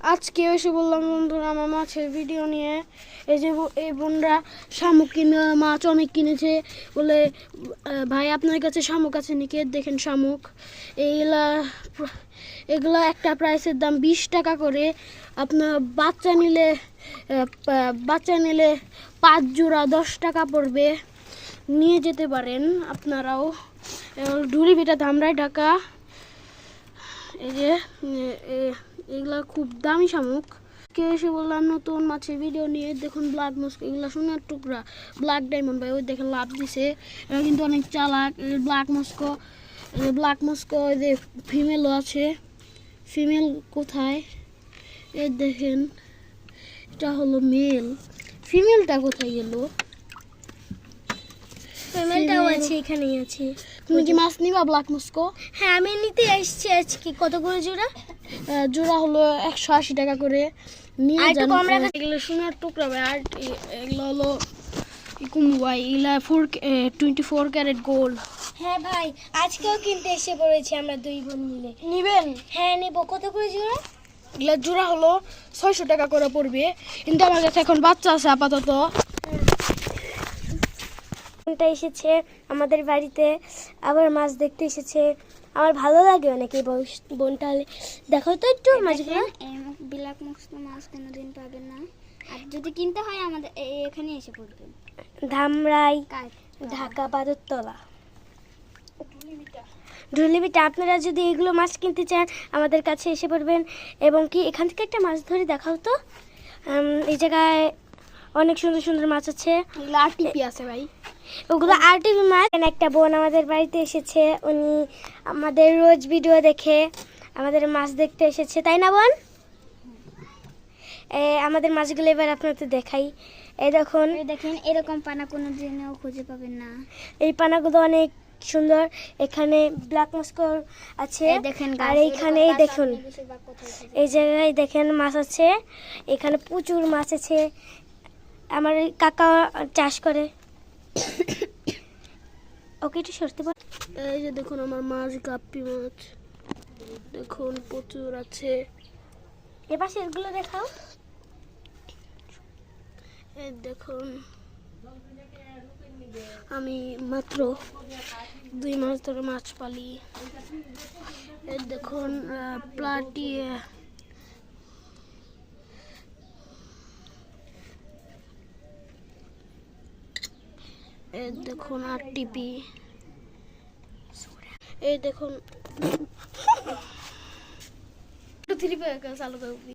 আজকে এসে বললাম বন্ধুরা আমার মাছের ভিডিও নিয়ে। এই যে এই বোনরা শামুক কিনে মাছ অনেক কিনেছে বলে, ভাই আপনার কাছে শামুক আছে নাকি? দেখেন শামুক, এগুলা একটা প্রাইসের দাম 20 টাকা করে। আপনার বাচ্চা নিলে 5 জোড়া 10 টাকা পড়বে, নিয়ে যেতে পারেন আপনারাও। ঢুলিভিটা ধামরাই ঢাকা। এই যে এগুলা খুব দামি শামুক। কে এসে বললাম নতুন মাছের ভিডিও নিয়ে। দেখুন ব্ল্যাক মস্কো, এগুলো সোনার টুকরা, ব্ল্যাক ডায়মন্ড ভাই, ওই দেখেন লাভ দিছে। এরা কিন্তু অনেক চালাক। ব্ল্যাক মস্কো ওই যে ফিমেলও আছে। ফিমেল কোথায়? এই দেখেন, এটা হলো মেল। ফিমেলটা কোথায় গেল? ফিমেলটাও আছে, এখানেই আছে। তুমি কি মাছ নিবা ব্ল্যাক মস্কো? হ্যাঁ, আমি নিতে এসেছি আজকে। কত করে জোড়া? জোড়া হলো 180 টাকা করে। নিয়ে আর একটু যান। কম রাখা। এগুলো সোনার টুকরা ভাই। আর এগুলো হলো ভাই, এগুলা 24 ক্যারেট গোল্ড। হ্যাঁ ভাই, আজকেও কিনতে এসে পড়েছি আমরা দুই বোন মিলে। নিবেন? হ্যাঁ নেব। কত করে জোড়া? এগুলা জোড়া হলো 600 টাকা করে পড়বে। কিন্তু আমার কাছে এখন বাচ্চা আছে আপাতত। বোনটা এসেছে আমাদের বাড়িতে, আবার মাছ দেখতে এসেছে। আমার ভালো লাগে অনেক এই বোনটা। দেখো তো একটু মাছগুলো। ব্ল্যাক মস্কো মাছ কোনোদিন পাবেন না, আর যদি কিনতে হয় আমাদের এখানে এসে পড়বেন। ধামরাই, ঢাকা পাদরতলা, ঢুলিভিটা। আপনারা যদি এগুলো মাছ কিনতে চান আমাদের কাছে এসে পড়বেন। এবং কি এখান থেকে একটা মাছ ধরে দেখাও তো। এই জায়গায় অনেক সুন্দর সুন্দর মাছ আছে। এগুলো আরটিপি আছে ভাই। ওগুলো আরটিপি মাছ। একটা বোন আমাদের বাড়িতে এসেছে, উনি আমাদের রোজ ভিডিও দেখে আমাদের মাছ দেখতে এসেছে, তাই না বোন? আমাদের মাছগুলো এবার আপনাদের দেখাই। এই দেখুন, দেখেন এরকম পানা কোনো দিনেও খুঁজে পাবেন না। এই পানাগুলো অনেক সুন্দর। এখানে ব্ল্যাক মস্কো আছে, দেখেন, আর এইখানে দেখুন এই জায়গায় দেখেন মাছ আছে। এখানে প্রচুর মাছ আছে। আমার কাকা চাষ করে। ওকে একটু সরতে বল। এই যে দেখুন আমার মাছ, গাপ্পি মাছ দেখুন প্রচুর আছে। এবার সেগুলো দেখাও। এই দেখুন, আমি মাত্র 2 মাস ধরে মাছ পালি। এই দেখুন প্লাটি, এই দেখুন আরটিপি, এই দেখুন 3 চালু করবি।